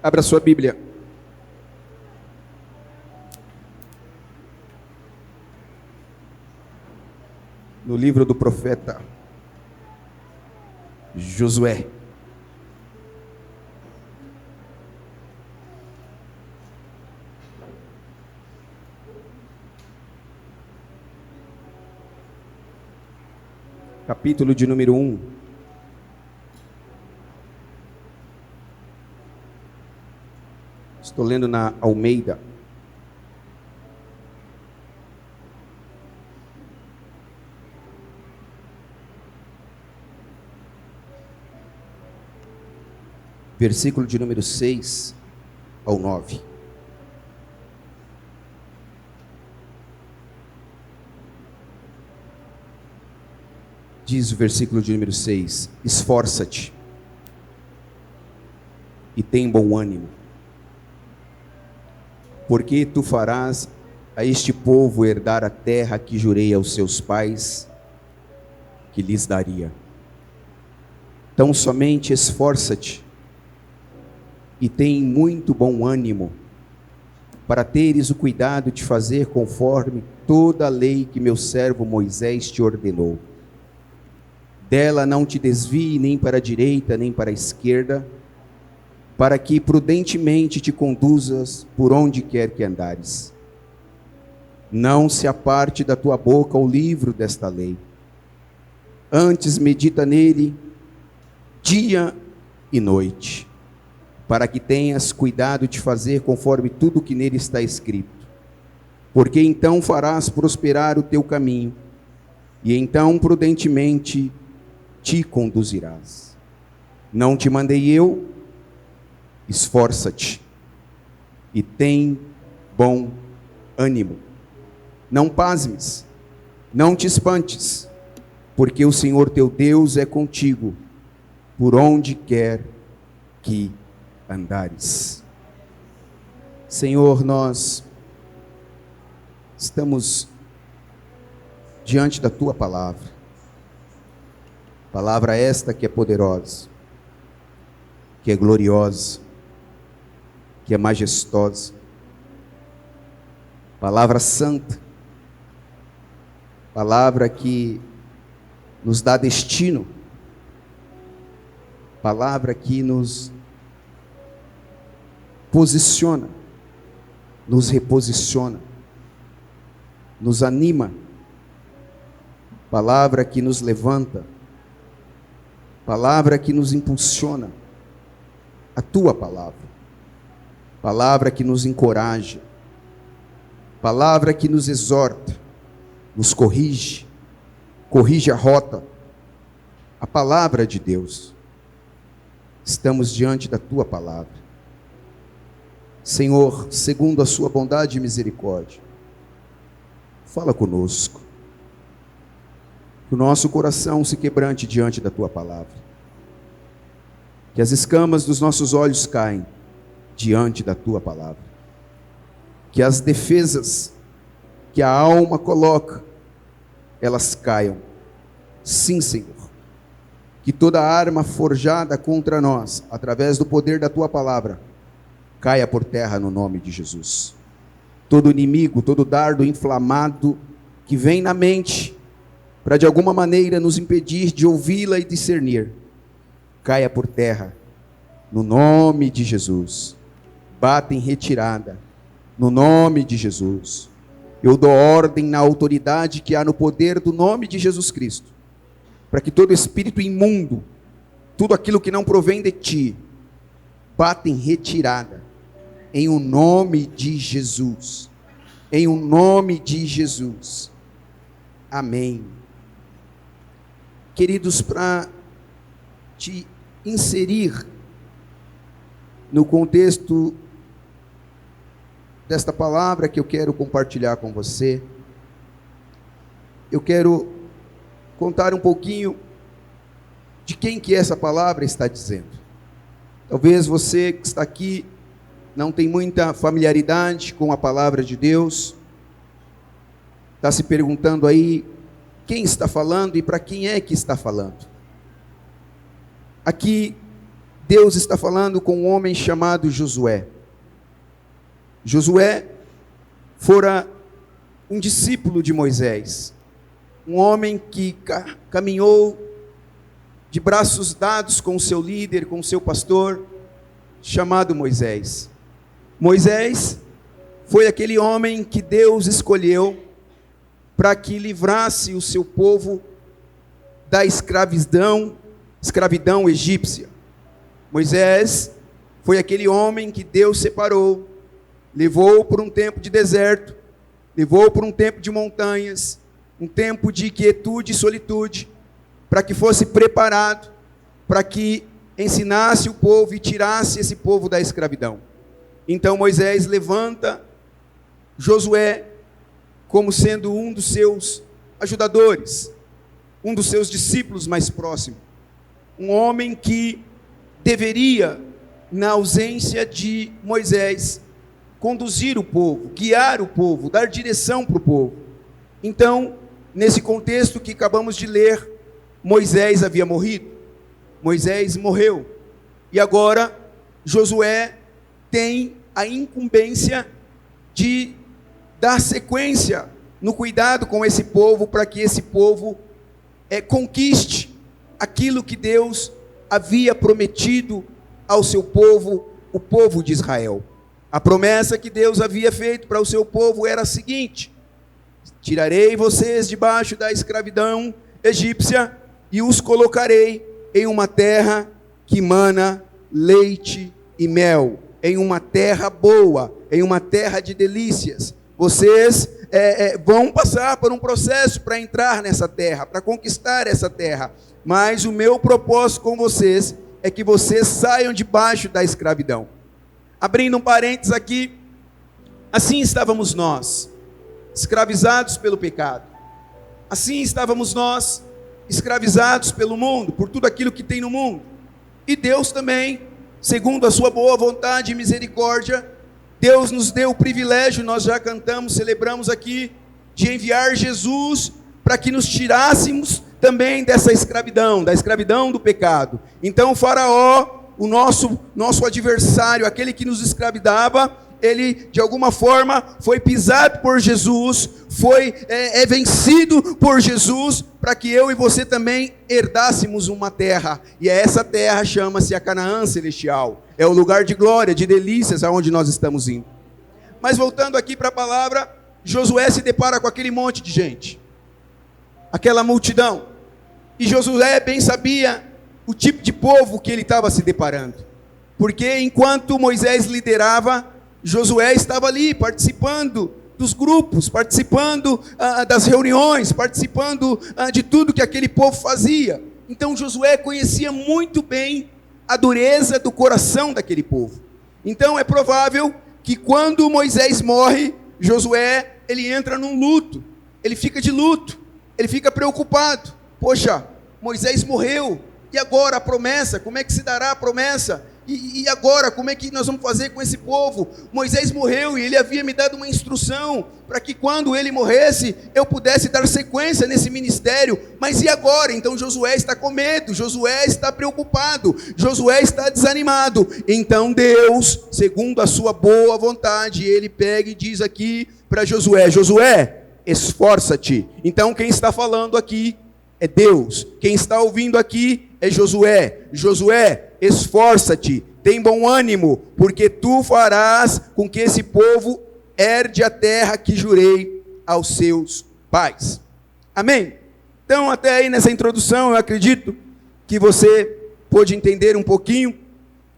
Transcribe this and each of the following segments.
Abra sua Bíblia. No livro do profeta Josué. Capítulo de número 1. Estou lendo na Almeida. Versículo de número 6 ao 9. Diz o versículo de número 6: esforça-te e tem bom ânimo, porque tu farás a este povo herdar a terra que jurei aos seus pais que lhes daria. Então somente esforça-te e tem muito bom ânimo, para teres o cuidado de fazer conforme toda a lei que meu servo Moisés te ordenou. Dela não te desvie nem para a direita nem para a esquerda, para que prudentemente te conduzas por onde quer que andares. Não se aparte da tua boca o livro desta lei. Antes medita nele dia e noite, para que tenhas cuidado de fazer conforme tudo que nele está escrito. Porque então farás prosperar o teu caminho, e então prudentemente te conduzirás. Não te mandei eu? Esforça-te e tem bom ânimo. Não pasmes, não te espantes, porque o Senhor teu Deus é contigo, por onde quer que andares. Senhor, nós estamos diante da tua palavra. Palavra esta que é poderosa, que é gloriosa, que é majestosa. Palavra santa. Palavra que nos dá destino. Palavra que nos posiciona, nos reposiciona, nos anima. Palavra que nos levanta. Palavra que nos impulsiona. A tua palavra. Palavra que nos encoraja. Palavra que nos exorta, nos corrige, corrige a rota. A palavra de Deus. Estamos diante da tua palavra. Senhor, segundo a sua bondade e misericórdia, fala conosco. Que o nosso coração se quebrante diante da tua palavra. Que as escamas dos nossos olhos caem diante da tua palavra. Que as defesas que a alma coloca, elas caiam. Sim, Senhor. Que toda arma forjada contra nós, através do poder da tua palavra, caia por terra no nome de Jesus. Todo inimigo, todo dardo inflamado que vem na mente, para de alguma maneira nos impedir de ouvi-la e discernir, caia por terra, no nome de Jesus. Bata em retirada, no nome de Jesus. Eu dou ordem na autoridade que há no poder do nome de Jesus Cristo, para que todo espírito imundo, tudo aquilo que não provém de ti, bata em retirada, em o nome de Jesus. Em o nome de Jesus. Amém. Queridos, para te inserir no contexto desta palavra que eu quero compartilhar com você, eu quero contar um pouquinho de quem que essa palavra está dizendo. Talvez você que está aqui não tem muita familiaridade com a palavra de Deus, está se perguntando aí quem está falando e para quem é que está falando. Aqui Deus está falando com um homem chamado Josué. Josué fora um discípulo de Moisés, um homem que caminhou de braços dados com o seu líder, com o seu pastor, chamado Moisés. Moisés foi aquele homem que Deus escolheu para que livrasse o seu povo da escravidão egípcia. Moisés foi aquele homem que Deus separou, levou por um tempo de deserto, levou por um tempo de montanhas, um tempo de quietude e solitude, para que fosse preparado, para que ensinasse o povo e tirasse esse povo da escravidão. Então Moisés levanta Josué como sendo um dos seus ajudadores, um dos seus discípulos mais próximos, um homem que deveria, na ausência de Moisés, conduzir o povo, guiar o povo, dar direção para o povo. Então, nesse contexto que acabamos de ler, Moisés havia morrido, Moisés morreu, e agora Josué tem a incumbência de dar sequência no cuidado com esse povo, para que esse povo conquiste aquilo que Deus havia prometido ao seu povo, o povo de Israel. A promessa que Deus havia feito para o seu povo era a seguinte: tirarei vocês debaixo da escravidão egípcia e os colocarei em uma terra que mana leite e mel, em uma terra boa, em uma terra de delícias. Vocês vão passar por um processo para entrar nessa terra, para conquistar essa terra, mas o meu propósito com vocês é que vocês saiam debaixo da escravidão. Abrindo um parênteses aqui, assim estávamos nós, escravizados pelo pecado. Assim estávamos nós, escravizados pelo mundo, por tudo aquilo que tem no mundo. E Deus também, segundo a sua boa vontade e misericórdia, Deus nos deu o privilégio, nós já cantamos, celebramos aqui, de enviar Jesus para que nos tirássemos também dessa escravidão, da escravidão do pecado. Então o Faraó, o nosso adversário, aquele que nos escravizava, ele de alguma forma foi pisado por Jesus, foi vencido por Jesus, para que eu e você também herdássemos uma terra, e essa terra chama-se a Canaã Celestial, é o lugar de glória, de delícias, aonde nós estamos indo. Mas voltando aqui para a palavra, Josué se depara com aquele monte de gente, aquela multidão, e Josué bem sabia o tipo de povo que ele estava se deparando, porque enquanto Moisés liderava, Josué estava ali participando dos grupos, participando das reuniões, participando de tudo que aquele povo fazia. Então Josué conhecia muito bem a dureza do coração daquele povo. Então é provável que quando Moisés morre, Josué, ele entra num luto, ele fica de luto, ele fica preocupado. Poxa, Moisés morreu, e agora a promessa, como é que se dará a promessa? E agora, como é que nós vamos fazer com esse povo? Moisés morreu e ele havia me dado uma instrução para que quando ele morresse, eu pudesse dar sequência nesse ministério. Mas e agora? Então Josué está com medo, Josué está preocupado, Josué está desanimado. Então Deus, segundo a sua boa vontade, ele pega e diz aqui para Josué: Josué, esforça-te. Então quem está falando aqui é Deus, quem está ouvindo aqui é Josué. Josué, esforça-te, tem bom ânimo, porque tu farás com que esse povo herde a terra que jurei aos seus pais. Amém? Então até aí nessa introdução eu acredito que você pôde entender um pouquinho,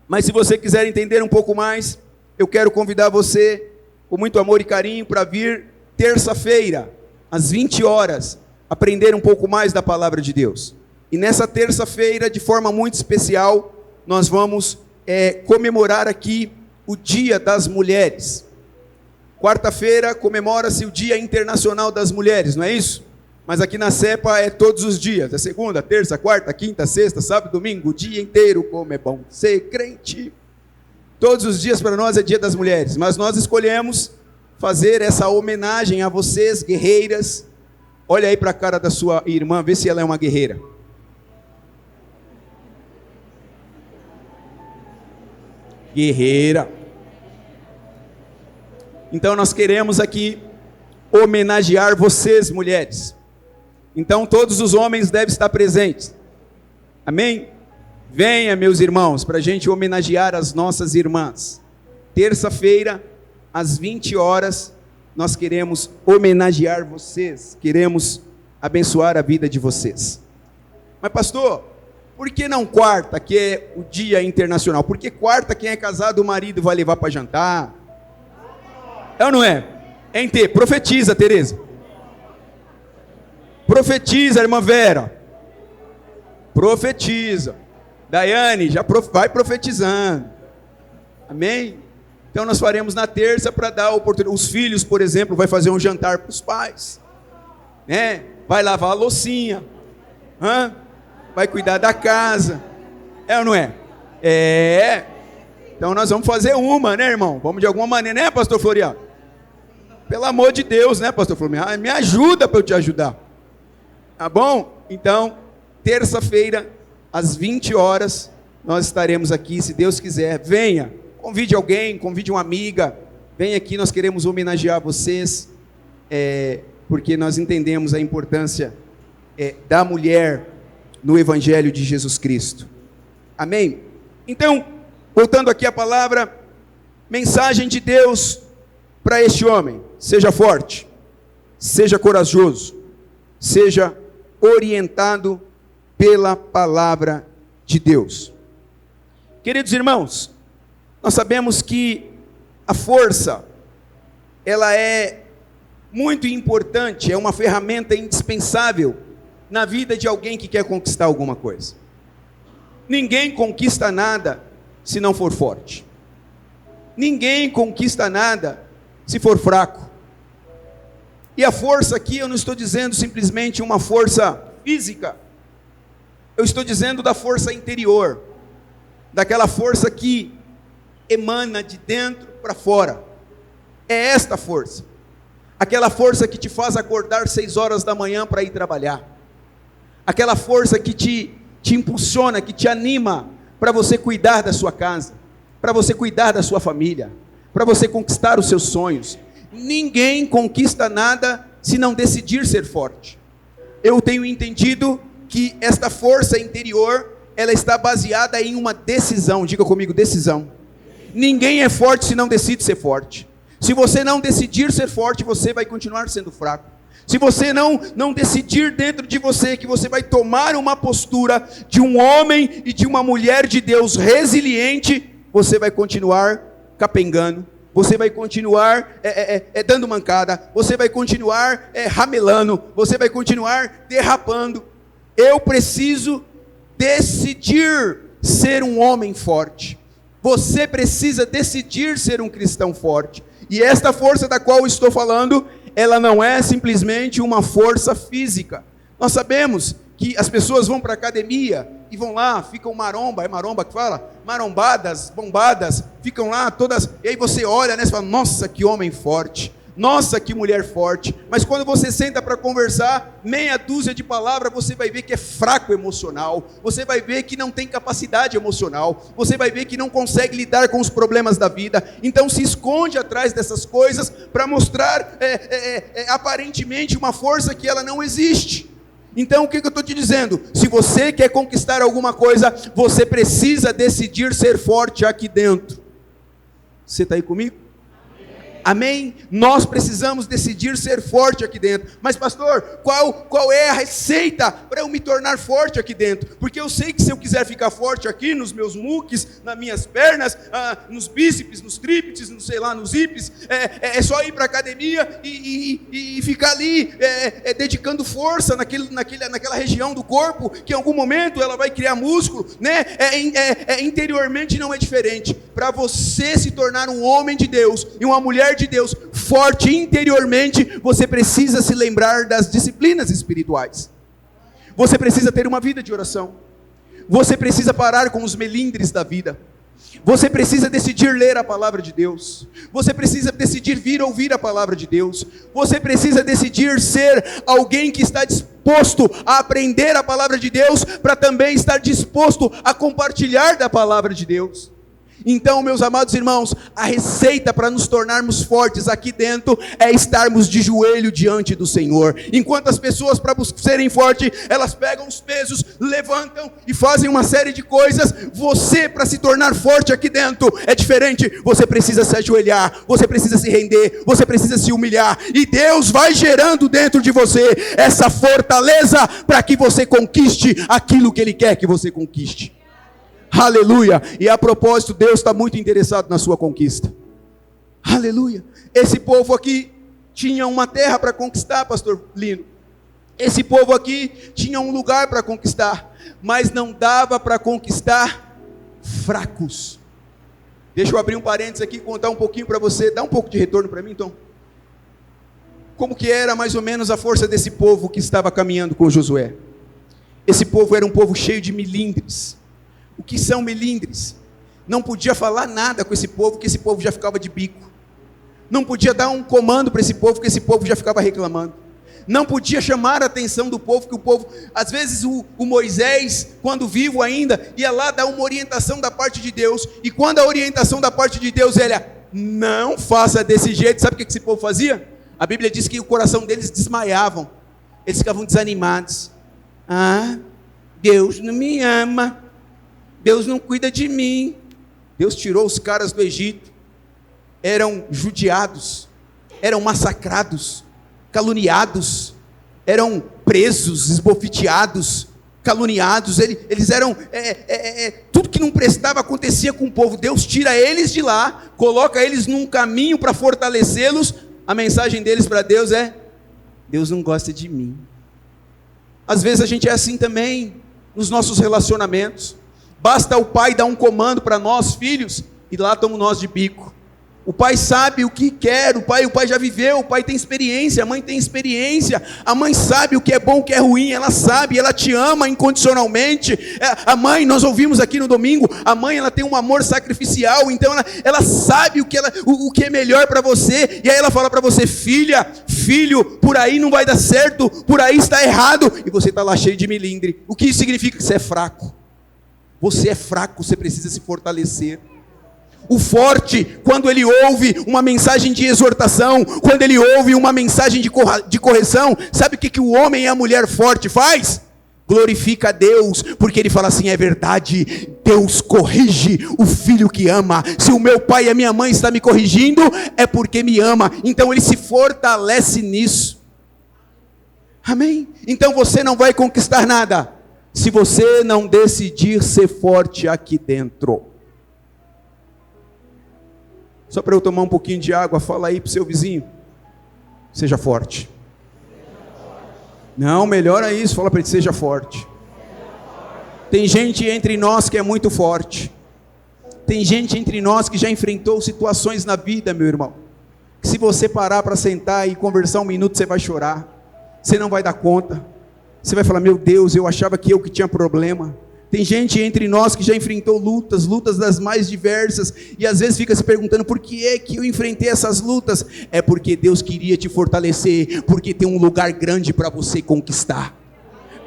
mas se você quiser entender um pouco mais, eu quero convidar você com muito amor e carinho para vir terça-feira, às 20 horas, aprender um pouco mais da palavra de Deus. E nessa terça-feira, de forma muito especial, nós vamos comemorar aqui o Dia das Mulheres. Quarta-feira comemora-se o Dia Internacional das Mulheres, não é isso? Mas aqui na CEPA é todos os dias, é segunda, terça, quarta, quinta, sexta, sábado, domingo, o dia inteiro, como é bom ser crente. Todos os dias para nós é Dia das Mulheres, mas nós escolhemos fazer essa homenagem a vocês, guerreiras. Olha aí para a cara da sua irmã, vê se ela é uma guerreira. guerreira. Então nós queremos aqui homenagear vocês, mulheres. Então todos os homens devem estar presentes. Amém? Venha, meus irmãos, para a gente homenagear as nossas irmãs. Terça-feira, às 20 horas, nós queremos homenagear vocês. Queremos abençoar a vida de vocês. Mas pastor, por que não quarta, que é o dia internacional? Porque quarta, quem é casado, o marido vai levar para jantar. É ou não é? Em ter, profetiza, Tereza. Profetiza, irmã Vera. Profetiza. Daiane, já vai profetizando. Amém? Então nós faremos na terça para dar a oportunidade. Os filhos, por exemplo, vai fazer um jantar para os pais. Né? Vai lavar a loucinha. Vai cuidar da casa. É ou não é? É. Então nós vamos fazer uma, né, irmão? Vamos de alguma maneira, né, pastor Floriano? Pelo amor de Deus, né, pastor Floriano? Me ajuda para eu te ajudar. Tá bom? Então, terça-feira, às 20 horas, nós estaremos aqui, se Deus quiser. Venha, convide alguém, convide uma amiga. Venha aqui, nós queremos homenagear vocês, porque nós entendemos a importância da mulher no Evangelho de Jesus Cristo. Amém? Então, voltando aqui à palavra, mensagem de Deus para este homem: seja forte, seja corajoso, seja orientado pela palavra de Deus. Queridos irmãos, nós sabemos que a força, ela é muito importante, é uma ferramenta indispensável na vida de alguém que quer conquistar alguma coisa. Ninguém conquista nada se não for forte. Ninguém conquista nada se for fraco. E a força aqui, eu não estou dizendo simplesmente uma força física. Eu estou dizendo da força interior. Daquela força que emana de dentro para fora. É esta força. Aquela força que te faz acordar 6 horas da manhã para ir trabalhar. Aquela força que te impulsiona, que te anima para você cuidar da sua casa, para você cuidar da sua família, para você conquistar os seus sonhos. Ninguém conquista nada se não decidir ser forte. Eu tenho entendido que esta força interior, ela está baseada em uma decisão. Diga comigo, decisão. Ninguém é forte se não decide ser forte. Se você não decidir ser forte, você vai continuar sendo fraco. Se você não decidir dentro de você que você vai tomar uma postura de um homem e de uma mulher de Deus resiliente, você vai continuar capengando, você vai continuar dando mancada, você vai continuar ramelando, você vai continuar derrapando. Eu preciso decidir ser um homem forte. Você precisa decidir ser um cristão forte. E esta força da qual eu estou falando, ela não é simplesmente uma força física. Nós sabemos que as pessoas vão para a academia e vão lá, ficam maromba, é maromba que fala? Marombadas, bombadas, ficam lá todas, e aí você olha, né, e fala, nossa, que homem forte, nossa, que mulher forte. Mas quando você senta para conversar, meia dúzia de palavras, você vai ver que é fraco emocional, você vai ver que não tem capacidade emocional, você vai ver que não consegue lidar com os problemas da vida. Então se esconde atrás dessas coisas para mostrar aparentemente uma força que ela não existe. Então o que eu estou te dizendo? Se você quer conquistar alguma coisa, você precisa decidir ser forte aqui dentro. Você está aí comigo? Amém? Nós precisamos decidir ser forte aqui dentro. Mas pastor, qual é a receita para eu me tornar forte aqui dentro? Porque eu sei que se eu quiser ficar forte aqui nos meus muques, nas minhas pernas, nos bíceps, nos tríceps, não sei lá, nos hips, é só ir para a academia e ficar ali dedicando força naquela região do corpo, que em algum momento ela vai criar músculo, né? Interiormente não é diferente. Para você se tornar um homem de Deus e uma mulher de Deus forte interiormente, você precisa se lembrar das disciplinas espirituais. Você precisa ter uma vida de oração. Você precisa parar com os melindres da vida. Você precisa decidir ler a palavra de Deus. Você precisa decidir vir ouvir a palavra de Deus. Você precisa decidir ser alguém que está disposto a aprender a palavra de Deus, para também estar disposto a compartilhar da palavra de Deus. Então, meus amados irmãos, a receita para nos tornarmos fortes aqui dentro é estarmos de joelho diante do Senhor. Enquanto as pessoas, para serem fortes, elas pegam os pesos, levantam e fazem uma série de coisas, você, para se tornar forte aqui dentro, é diferente. Você precisa se ajoelhar, você precisa se render, você precisa se humilhar, e Deus vai gerando dentro de você essa fortaleza para que você conquiste aquilo que Ele quer que você conquiste. Aleluia. E a propósito, Deus está muito interessado na sua conquista. Aleluia. Esse povo aqui tinha uma terra para conquistar, pastor Lino. Esse povo aqui tinha um lugar para conquistar, mas não dava para conquistar fracos. Deixa eu abrir um parênteses aqui e contar um pouquinho para você. Dá um pouco de retorno para mim, então. Como que era mais ou menos a força desse povo que estava caminhando com Josué? Esse povo era um povo cheio de melindres. O que são melindres? Não podia falar nada com esse povo, que esse povo já ficava de bico. Não podia dar um comando para esse povo, que esse povo já ficava reclamando. Não podia chamar a atenção do povo, que o povo, às vezes o Moisés, quando vivo ainda, ia lá dar uma orientação da parte de Deus, e quando a orientação da parte de Deus era, não faça desse jeito, sabe o que esse povo fazia? A Bíblia diz que o coração deles desmaiavam, eles ficavam desanimados. Ah, Deus não me ama, Deus não cuida de mim. Deus tirou os caras do Egito, eram judiados, eram massacrados, caluniados, eram presos, esbofeteados, caluniados, eles eram, tudo que não prestava acontecia com o povo. Deus tira eles de lá, coloca eles num caminho para fortalecê-los. A mensagem deles para Deus é, Deus não gosta de mim. Às vezes a gente é assim também, nos nossos relacionamentos. Basta o pai dar um comando para nós, filhos, e lá estamos nós de bico. O pai sabe o que quer, o pai já viveu, o pai tem experiência, a mãe tem experiência, a mãe sabe o que é bom, o que é ruim, ela sabe, ela te ama incondicionalmente. A mãe, nós ouvimos aqui no domingo, a mãe ela tem um amor sacrificial, então ela sabe o que é melhor para você, e aí ela fala para você, filha, filho, por aí não vai dar certo, por aí está errado, e você está lá cheio de melindre. O que isso significa? Que você é fraco. Você é fraco, você precisa se fortalecer. O forte, quando ele ouve uma mensagem de exortação, quando ele ouve uma mensagem de correção, sabe o que o homem e a mulher forte faz? Glorifica a Deus, porque ele fala assim, é verdade, Deus corrige o filho que ama. Se o meu pai e a minha mãe estão me corrigindo, é porque me ama. Então ele se fortalece nisso. Amém? Então você não vai conquistar nada se você não decidir ser forte aqui dentro. Só para eu tomar um pouquinho de água, fala aí para o seu vizinho. Seja forte. Não, melhora isso, fala para ele, seja forte. Tem gente entre nós que é muito forte. Tem gente entre nós que já enfrentou situações na vida, meu irmão, que se você parar para sentar e conversar um minuto, você vai chorar. Você não vai dar conta. Você vai falar, meu Deus, eu achava que eu que tinha problema. Tem gente entre nós que já enfrentou lutas das mais diversas, e às vezes fica se perguntando, por que é que eu enfrentei essas lutas? É porque Deus queria te fortalecer, porque tem um lugar grande para você conquistar.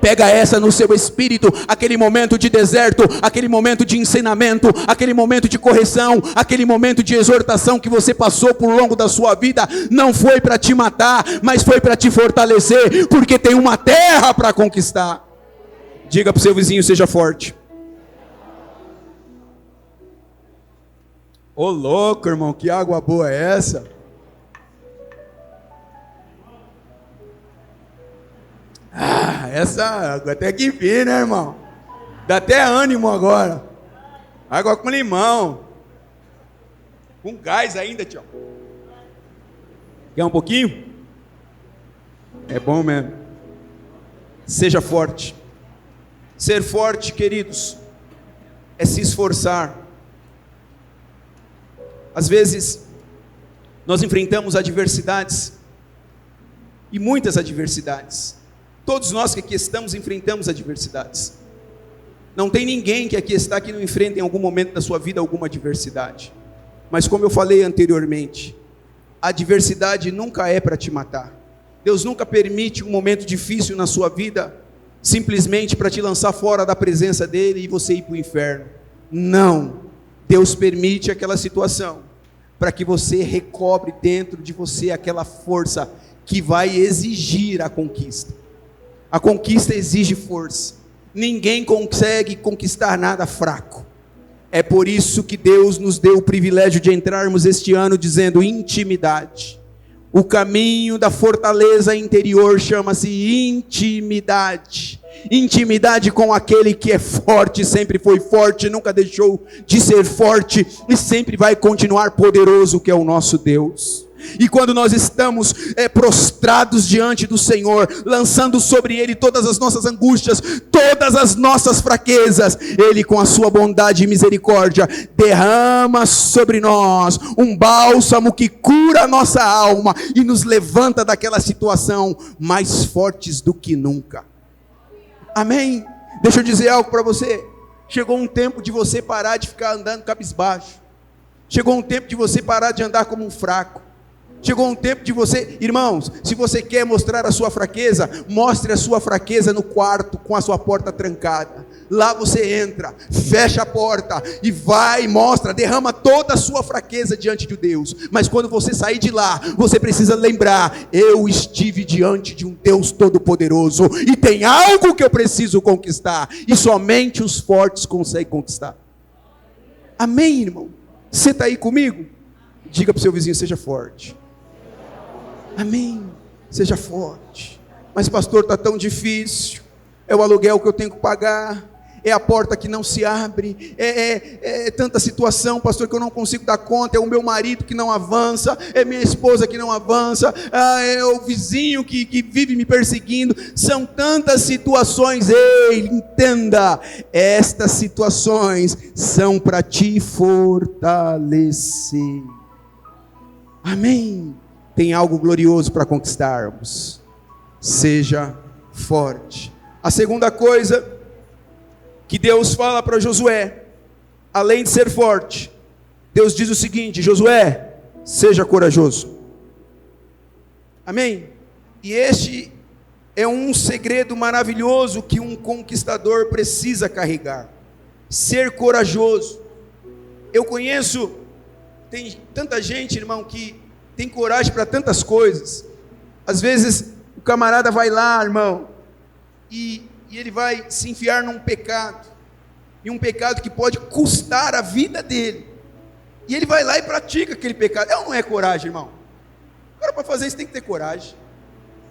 Pega essa no seu espírito, aquele momento de deserto, aquele momento de ensinamento, aquele momento de correção, aquele momento de exortação que você passou por longo da sua vida, não foi para te matar, mas foi para te fortalecer, porque tem uma terra para conquistar. Diga para o seu vizinho, seja forte. Ô louco, irmão, que água boa é essa? Essa água até que enfim, né, irmão? Dá até ânimo agora. Água com limão. Com gás ainda, tio. Quer um pouquinho? É bom mesmo. Seja forte. Ser forte, queridos, é se esforçar. Às vezes, nós enfrentamos adversidades, e muitas adversidades. Todos nós que aqui estamos enfrentamos adversidades. Não tem ninguém que aqui está que não enfrente em algum momento da sua vida alguma adversidade. Mas como eu falei anteriormente, a adversidade nunca é para te matar. Deus nunca permite um momento difícil na sua vida simplesmente para te lançar fora da presença dele e você ir para o inferno. Não. Deus permite aquela situação para que você recobre dentro de você aquela força que vai exigir a conquista. A conquista exige força. Ninguém consegue conquistar nada fraco. É por isso que Deus nos deu o privilégio de entrarmos este ano dizendo intimidade. O caminho da fortaleza interior chama-se intimidade. Intimidade com aquele que é forte, sempre foi forte, nunca deixou de ser forte e sempre vai continuar poderoso, que é o nosso Deus. E quando nós estamos prostrados diante do Senhor, lançando sobre Ele todas as nossas angústias, todas as nossas fraquezas, Ele com a sua bondade e misericórdia, derrama sobre nós um bálsamo que cura a nossa alma e nos levanta daquela situação mais fortes do que nunca. Amém? Deixa eu dizer algo para você. Chegou um tempo de você parar de ficar andando cabisbaixo. Chegou um tempo de você parar de andar como um fraco. Chegou um tempo de você, irmãos, se você quer mostrar a sua fraqueza, mostre a sua fraqueza no quarto com a sua porta trancada. Lá você entra, fecha a porta e vai, mostra, derrama toda a sua fraqueza diante de Deus. Mas quando você sair de lá, você precisa lembrar: eu estive diante de um Deus todo-poderoso e tem algo que eu preciso conquistar, e somente os fortes conseguem conquistar. Amém, irmão? Você está aí comigo? Diga para o seu vizinho: seja forte. Amém, seja forte. Mas pastor, está tão difícil, é o aluguel que eu tenho que pagar, é a porta que não se abre, é tanta situação, pastor, que eu não consigo dar conta, é o meu marido que não avança, é minha esposa que não avança, é o vizinho que vive me perseguindo, são tantas situações. Ei, entenda, estas situações são para te fortalecer. Amém. Tem algo glorioso para conquistarmos. Seja forte. A segunda coisa que Deus fala para Josué, além de ser forte, Deus diz o seguinte: Josué, seja corajoso. Amém? E este é um segredo maravilhoso que um conquistador precisa carregar. Ser corajoso. Eu conheço, tem tanta gente, irmão, que tem coragem para tantas coisas. Às vezes o camarada vai lá, irmão, e ele vai se enfiar num pecado, e um pecado que pode custar a vida dele, e ele vai lá e pratica aquele pecado. Não é coragem, irmão. O cara, para fazer isso, tem que ter coragem.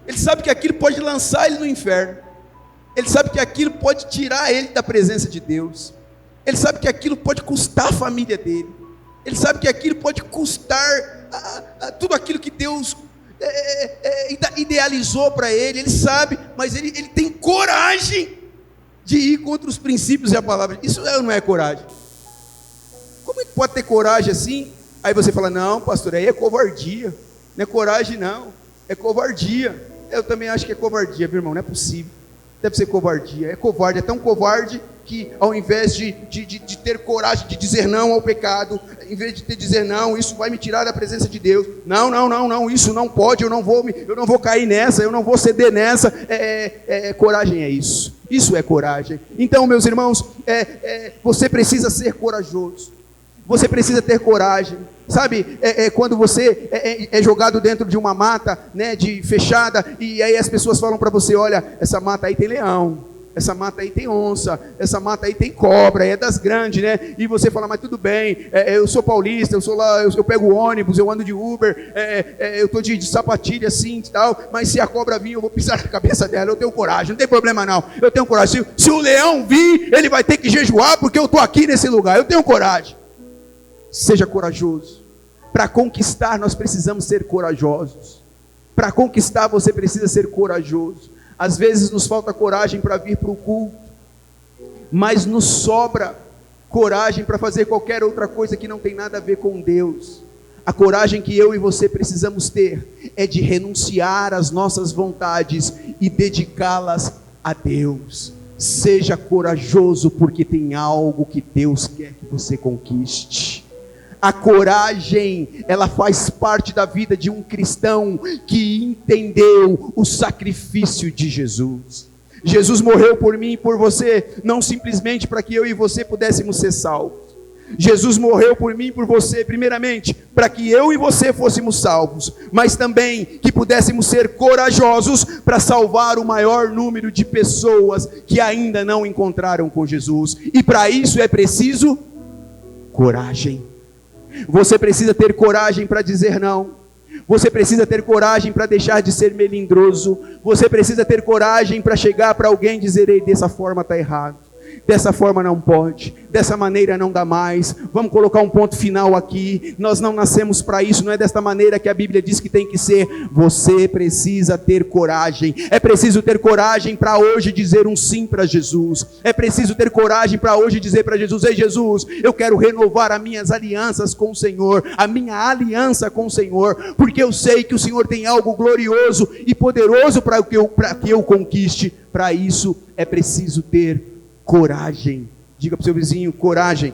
Ele sabe que aquilo pode lançar ele no inferno, ele sabe que aquilo pode tirar ele da presença de Deus, ele sabe que aquilo pode custar a família dele, ele sabe que aquilo pode custar tudo aquilo que Deus idealizou para ele. Ele sabe, mas ele tem coragem de ir contra os princípios e a palavra. Isso não é coragem. Como é que pode ter coragem assim? Aí você fala: não, pastor, aí é covardia. Não é coragem, não, é covardia. Eu também acho que é covardia, meu irmão, não é possível. Deve ser covardia, é covarde, é tão covarde que ao invés de ter coragem de dizer não ao pecado, em vez de dizer não, isso vai me tirar da presença de Deus, não, isso não pode, eu não vou cair nessa, eu não vou ceder nessa. Coragem é isso é coragem. Então, meus irmãos, você precisa ser corajoso, você precisa ter coragem. Sabe, quando você é jogado dentro de uma mata, né, fechada, e aí as pessoas falam para você: olha, essa mata aí tem leão, essa mata aí tem onça, essa mata aí tem cobra, é das grandes, né? E você fala: mas tudo bem, eu sou paulista, eu sou lá, eu pego ônibus, eu ando de Uber, eu estou de sapatilha assim e tal, mas se a cobra vir, eu vou pisar na cabeça dela. Eu tenho coragem, não tem problema não, eu tenho coragem. Se o leão vir, ele vai ter que jejuar, porque eu estou aqui nesse lugar, eu tenho coragem. Seja corajoso. Para conquistar, nós precisamos ser corajosos. Para conquistar, você precisa ser corajoso. Às vezes nos falta coragem para vir para o culto, mas nos sobra coragem para fazer qualquer outra coisa que não tem nada a ver com Deus. A coragem que eu e você precisamos ter é de renunciar às nossas vontades e dedicá-las a Deus. Seja corajoso, porque tem algo que Deus quer que você conquiste. A coragem, ela faz parte da vida de um cristão que entendeu o sacrifício de Jesus. Jesus morreu por mim e por você, não simplesmente para que eu e você pudéssemos ser salvos. Jesus morreu por mim e por você, primeiramente, para que eu e você fôssemos salvos, mas também que pudéssemos ser corajosos para salvar o maior número de pessoas que ainda não encontraram com Jesus. E para isso é preciso coragem. Você precisa ter coragem para dizer não. Você precisa ter coragem para deixar de ser melindroso. Você precisa ter coragem para chegar para alguém e dizer: ei, dessa forma está errado, dessa forma não pode, dessa maneira não dá mais, vamos colocar um ponto final aqui, nós não nascemos para isso, não é desta maneira que a Bíblia diz que tem que ser. Você precisa ter coragem. É preciso ter coragem para hoje dizer um sim para Jesus. É preciso ter coragem para hoje dizer para Jesus: ei Jesus, eu quero renovar as minhas alianças com o Senhor, a minha aliança com o Senhor, porque eu sei que o Senhor tem algo glorioso e poderoso para que eu conquiste. Para isso é preciso ter coragem. Diga para o seu vizinho: coragem.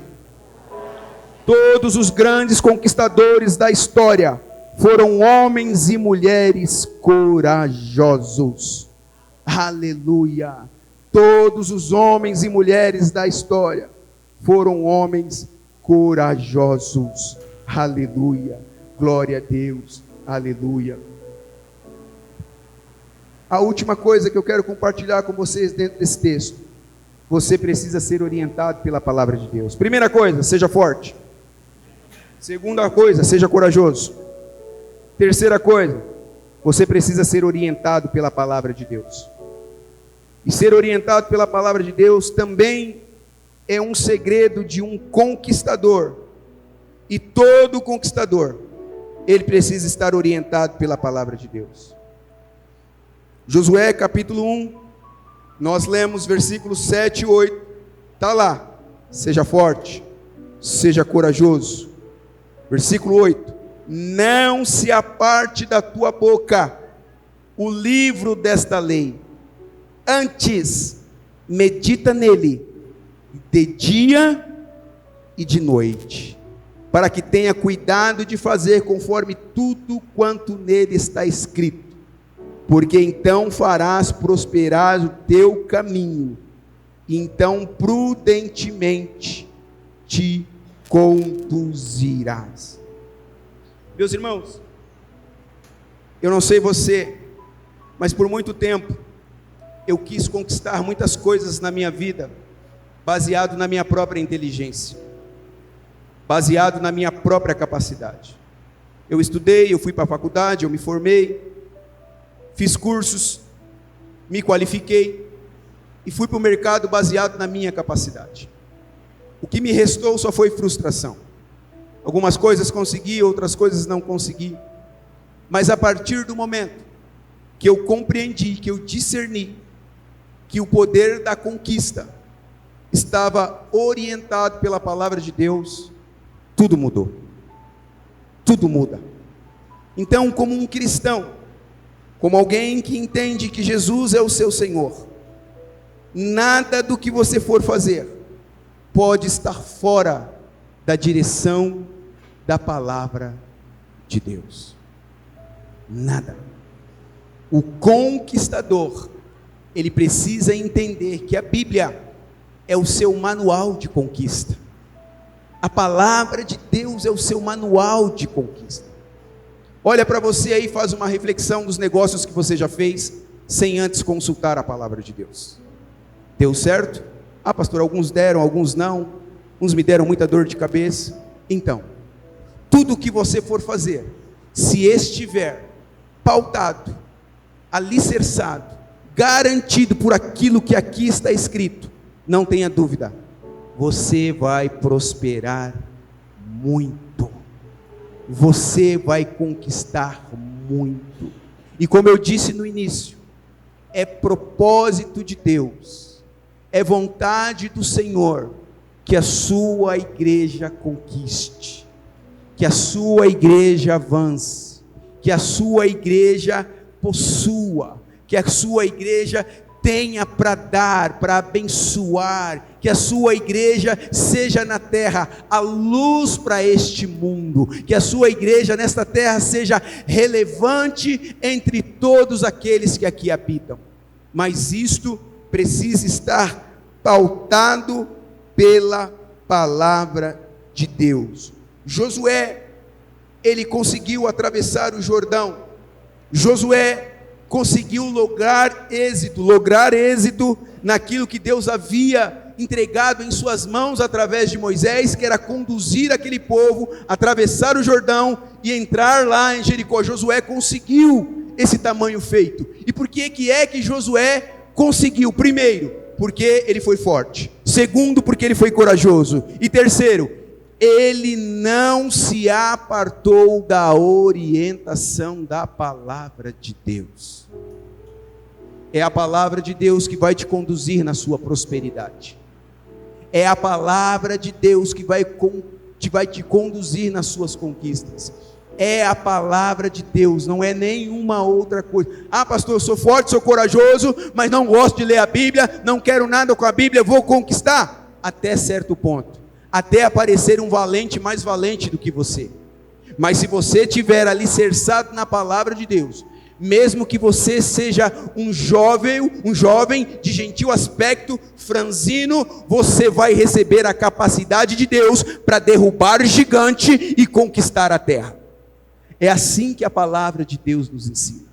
Todos os grandes conquistadores da história foram homens e mulheres corajosos. Aleluia. Todos os homens e mulheres da história foram homens corajosos. Aleluia. Glória a Deus. Aleluia. A última coisa que eu quero compartilhar com vocês dentro desse texto: você precisa ser orientado pela palavra de Deus. Primeira coisa, seja forte. Segunda coisa, seja corajoso. Terceira coisa, você precisa ser orientado pela palavra de Deus. E ser orientado pela palavra de Deus também é um segredo de um conquistador. E todo conquistador, ele precisa estar orientado pela palavra de Deus. Josué capítulo 1, nós lemos versículos 7 e 8, está lá: seja forte, seja corajoso. Versículo 8: não se aparte da tua boca o livro desta lei, antes medita nele de dia e de noite, para que tenha cuidado de fazer conforme tudo quanto nele está escrito, porque então farás prosperar o teu caminho, e então prudentemente te conduzirás. Meus irmãos, eu não sei você, mas por muito tempo eu quis conquistar muitas coisas na minha vida, baseado na minha própria inteligência, baseado na minha própria capacidade. Eu estudei, eu fui para a faculdade, eu me formei, fiz cursos, me qualifiquei e fui para o mercado baseado na minha capacidade. O que me restou só foi frustração. Algumas coisas consegui, outras coisas não consegui. Mas a partir do momento que eu compreendi, que eu discerni que o poder da conquista estava orientado pela palavra de Deus, tudo mudou. Tudo muda. Então, como um cristão, como alguém que entende que Jesus é o seu Senhor, nada do que você for fazer pode estar fora da direção da palavra de Deus. Nada. O conquistador, ele precisa entender que a Bíblia é o seu manual de conquista. A palavra de Deus é o seu manual de conquista. Olha para você aí e faz uma reflexão dos negócios que você já fez sem antes consultar a palavra de Deus. Deu certo? Ah, pastor, alguns deram, alguns não. Uns me deram muita dor de cabeça. Então, tudo que você for fazer, se estiver pautado, alicerçado, garantido por aquilo que aqui está escrito, não tenha dúvida, você vai prosperar muito. Você vai conquistar muito. E como eu disse no início, é propósito de Deus, é vontade do Senhor que a sua igreja conquiste, que a sua igreja avance, que a sua igreja possua, que a sua igreja tenha para dar, para abençoar, que a sua igreja seja na terra a luz para este mundo, que a sua igreja nesta terra seja relevante entre todos aqueles que aqui habitam. Mas isto precisa estar pautado pela palavra de Deus. Josué, ele conseguiu atravessar o Jordão. Josué conseguiu lograr êxito naquilo que Deus havia entregado em suas mãos através de Moisés, que era conduzir aquele povo, atravessar o Jordão e entrar lá em Jericó. Josué conseguiu esse tamanho feito. E por que que Josué conseguiu? Primeiro, porque ele foi forte. Segundo, porque ele foi corajoso. E terceiro, ele não se apartou da orientação da palavra de Deus. É a palavra de Deus que vai te conduzir na sua prosperidade. É a palavra de Deus que vai te conduzir nas suas conquistas. É a palavra de Deus, não é nenhuma outra coisa. Ah, pastor, eu sou forte, sou corajoso, mas não gosto de ler a Bíblia, não quero nada com a Bíblia, vou conquistar. Até certo ponto. Até aparecer um valente mais valente do que você. Mas se você estiver alicerçado na palavra de Deus, mesmo que você seja um jovem de gentil aspecto, franzino, você vai receber a capacidade de Deus para derrubar o gigante e conquistar a terra. É assim que a palavra de Deus nos ensina.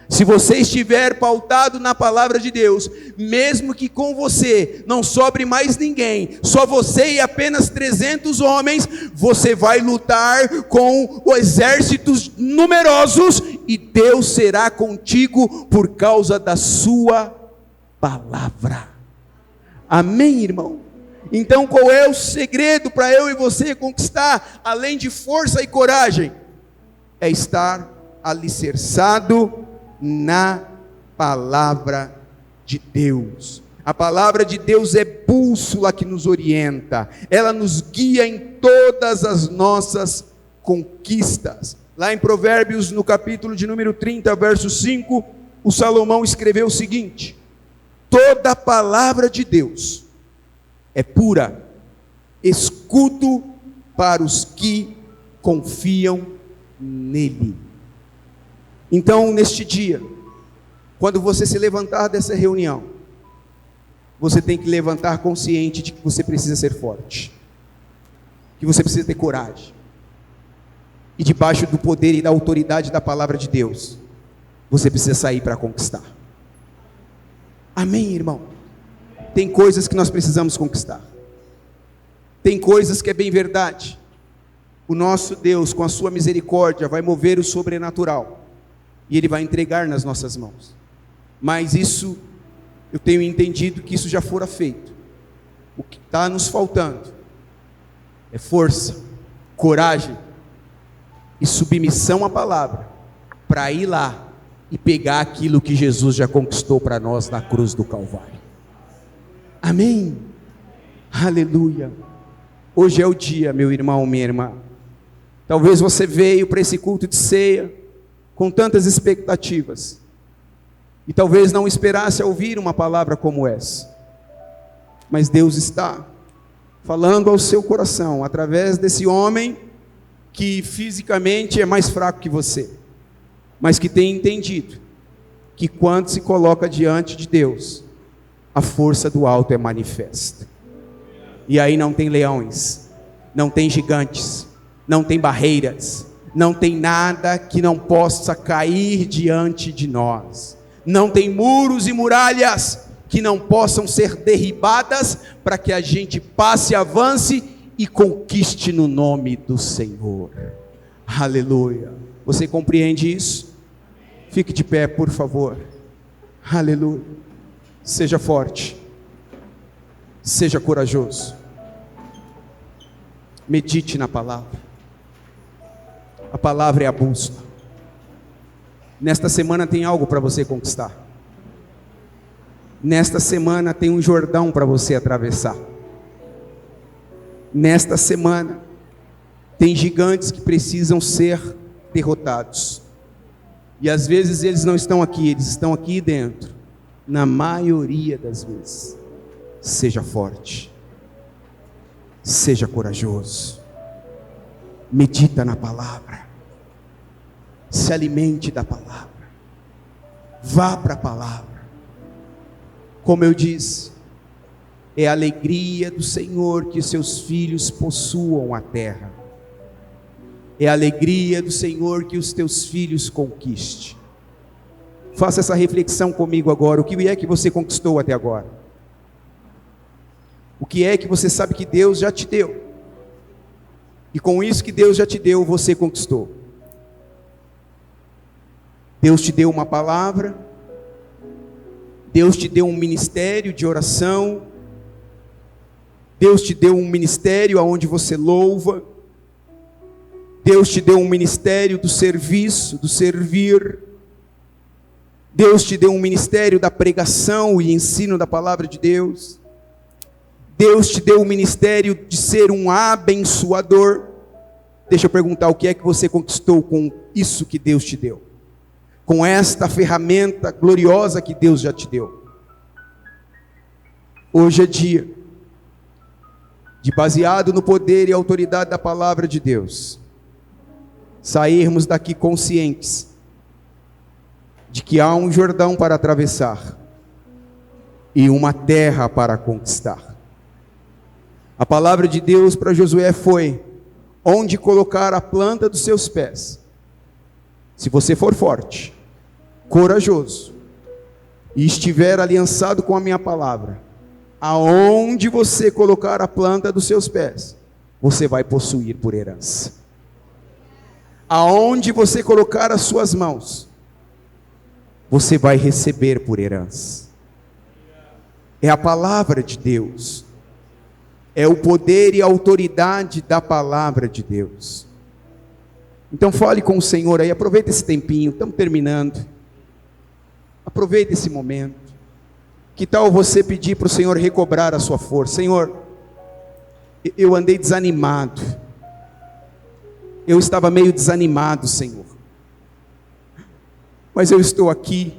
Se você estiver pautado na palavra de Deus, mesmo que com você não sobre mais ninguém, só você e apenas 300 homens, você vai lutar com exércitos numerosos e Deus será contigo por causa da sua palavra. Amém, irmão? Então qual é o segredo para eu e você conquistar, além de força e coragem? É estar alicerçado na palavra de Deus. A palavra de Deus é bússola que nos orienta, ela nos guia em todas as nossas conquistas. Lá em Provérbios, no capítulo de número 30, verso 5, o Salomão escreveu o seguinte: toda palavra de Deus é pura, escudo para os que confiam nele. Então, neste dia, quando você se levantar dessa reunião, você tem que levantar consciente de que você precisa ser forte, que você precisa ter coragem, e debaixo do poder e da autoridade da palavra de Deus, você precisa sair para conquistar. Amém, irmão? Tem coisas que nós precisamos conquistar, tem coisas que é bem verdade. O nosso Deus, com a sua misericórdia, vai mover o sobrenatural, e Ele vai entregar nas nossas mãos. Mas isso, eu tenho entendido que isso já fora feito. O que está nos faltando é força, coragem e submissão à palavra, para ir lá e pegar aquilo que Jesus já conquistou para nós na cruz do Calvário. Amém? Aleluia. Hoje é o dia, meu irmão, minha irmã. Talvez você veio para esse culto de ceia com tantas expectativas, e talvez não esperasse ouvir uma palavra como essa, mas Deus está falando ao seu coração, através desse homem, que fisicamente é mais fraco que você, mas que tem entendido, que quando se coloca diante de Deus, a força do alto é manifesta, e aí não tem leões, não tem gigantes, não tem barreiras, não tem nada que não possa cair diante de nós. Não tem muros e muralhas que não possam ser derribadas para que a gente passe, avance e conquiste no nome do Senhor. Aleluia. Você compreende isso? Fique de pé, por favor. Aleluia. Seja forte. Seja corajoso. Medite na palavra. A palavra é a bússola. Nesta semana tem algo para você conquistar. Nesta semana tem um Jordão para você atravessar. Nesta semana tem gigantes que precisam ser derrotados. E às vezes eles não estão aqui, eles estão aqui dentro. Na maioria das vezes. Seja forte. Seja corajoso. Medita na palavra, se alimente da palavra, vá para a palavra. Como eu disse, É a alegria do Senhor que seus filhos possuam a terra. É a alegria do Senhor que os teus filhos conquiste. Faça essa reflexão comigo agora. O que é que você conquistou até agora? O que é que você sabe que Deus já te deu? E com isso que Deus já te deu, você conquistou. Deus te deu uma palavra. Deus te deu um ministério de oração. Deus te deu um ministério onde você louva. Deus te deu um ministério do serviço, do servir. Deus te deu um ministério da pregação e ensino da palavra de Deus. Deus te deu um ministério de ser um abençoador. Deixa eu perguntar, o que é que você conquistou com isso que Deus te deu? Com esta ferramenta gloriosa que Deus já te deu. Hoje é dia de, baseado no poder e autoridade da palavra de Deus, sairmos daqui conscientes de que há um Jordão para atravessar e uma terra para conquistar. A palavra de Deus para Josué foi: onde colocar a planta dos seus pés, se você for forte, corajoso, e estiver aliançado com a minha palavra, aonde você colocar a planta dos seus pés, você vai possuir por herança. Aonde você colocar as suas mãos, você vai receber por herança. É a palavra de Deus. É o poder e a autoridade da palavra de Deus. Então fale com o Senhor aí, aproveita esse tempinho, estamos terminando. Aproveita esse momento. Que tal você pedir para o Senhor recobrar a sua força? Senhor, eu andei desanimado. Eu estava meio desanimado, Senhor. Mas eu estou aqui.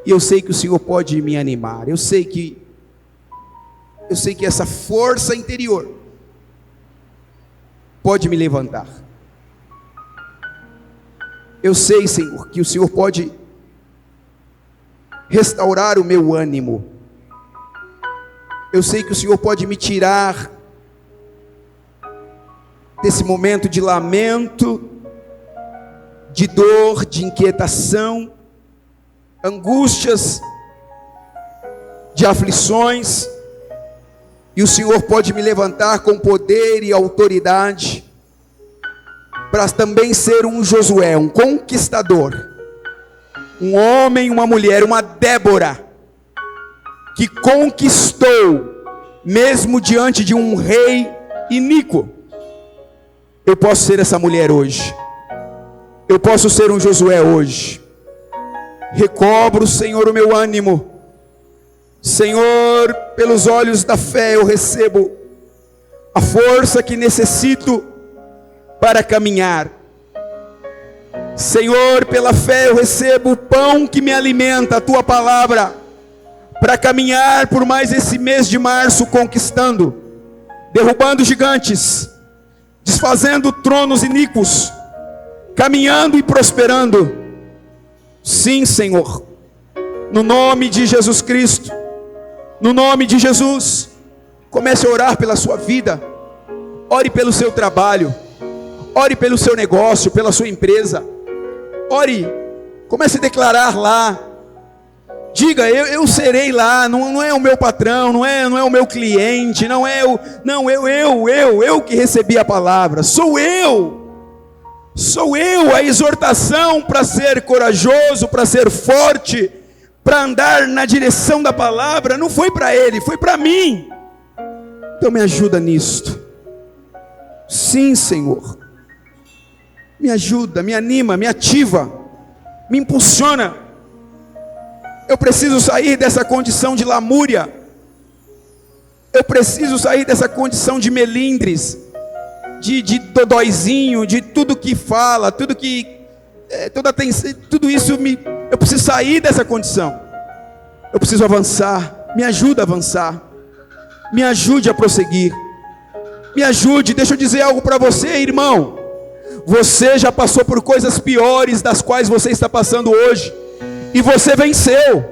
E eu sei que o Senhor pode me animar. Eu sei que essa força interior pode me levantar. Eu sei, Senhor, que o Senhor pode restaurar o meu ânimo. Eu sei que o Senhor pode me tirar desse momento de lamento, de dor, de inquietação, angústias, de aflições. E o Senhor pode me levantar com poder e autoridade, para também ser um Josué, um conquistador, um homem, uma mulher, uma Débora, que conquistou, mesmo diante de um rei iníquo. Eu posso ser essa mulher hoje, eu posso ser um Josué hoje. Recobro, Senhor, o meu ânimo. Senhor, pelos olhos da fé eu recebo a força que necessito para caminhar. Senhor, pela fé eu recebo o pão que me alimenta, a tua palavra, para caminhar por mais esse mês de março, conquistando, derrubando gigantes, desfazendo tronos iníquos, caminhando e prosperando. Sim, Senhor, no nome de Jesus Cristo, no nome de Jesus. Comece a orar pela sua vida, ore pelo seu trabalho, ore pelo seu negócio, pela sua empresa, ore, comece a declarar lá, diga, eu serei lá, não é o meu patrão, não é o meu cliente, eu que recebi a palavra, sou eu a exortação para ser corajoso, para ser forte, para andar na direção da palavra. Não foi para ele, foi para mim. Então me ajuda nisto. Sim, Senhor, me ajuda, me anima, me ativa, me impulsiona. Eu preciso sair dessa condição de lamúria, eu preciso sair dessa condição de melindres, de dodóizinho, de tudo que fala, tudo isso eu preciso sair dessa condição. Eu preciso avançar. Me ajuda a avançar, me ajude a prosseguir, me ajude. Deixa eu dizer algo para você, irmão. Você já passou por coisas piores das quais você está passando hoje, e você venceu.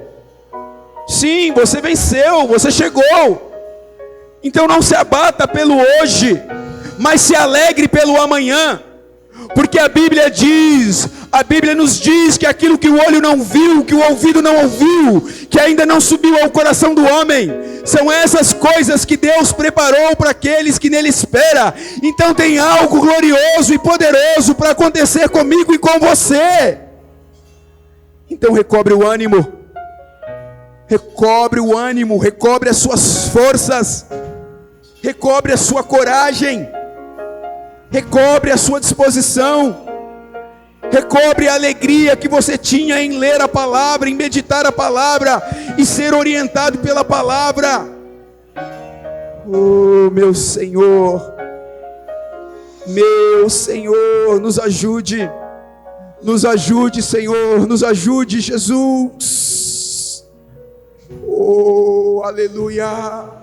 Sim, você venceu, você chegou. Então não se abata pelo hoje, mas se alegre pelo amanhã. Porque a Bíblia nos diz que aquilo que o olho não viu, que o ouvido não ouviu, que ainda não subiu ao coração do homem, são essas coisas que Deus preparou para aqueles que nele esperam. Então tem algo glorioso e poderoso para acontecer comigo e com você. Então recobre o ânimo, recobre as suas forças, recobre a sua coragem, recobre a sua disposição, recobre a alegria que você tinha em ler a palavra, em meditar a palavra e ser orientado pela palavra. Oh, meu Senhor, nos ajude, Senhor, nos ajude, Jesus. Oh, aleluia.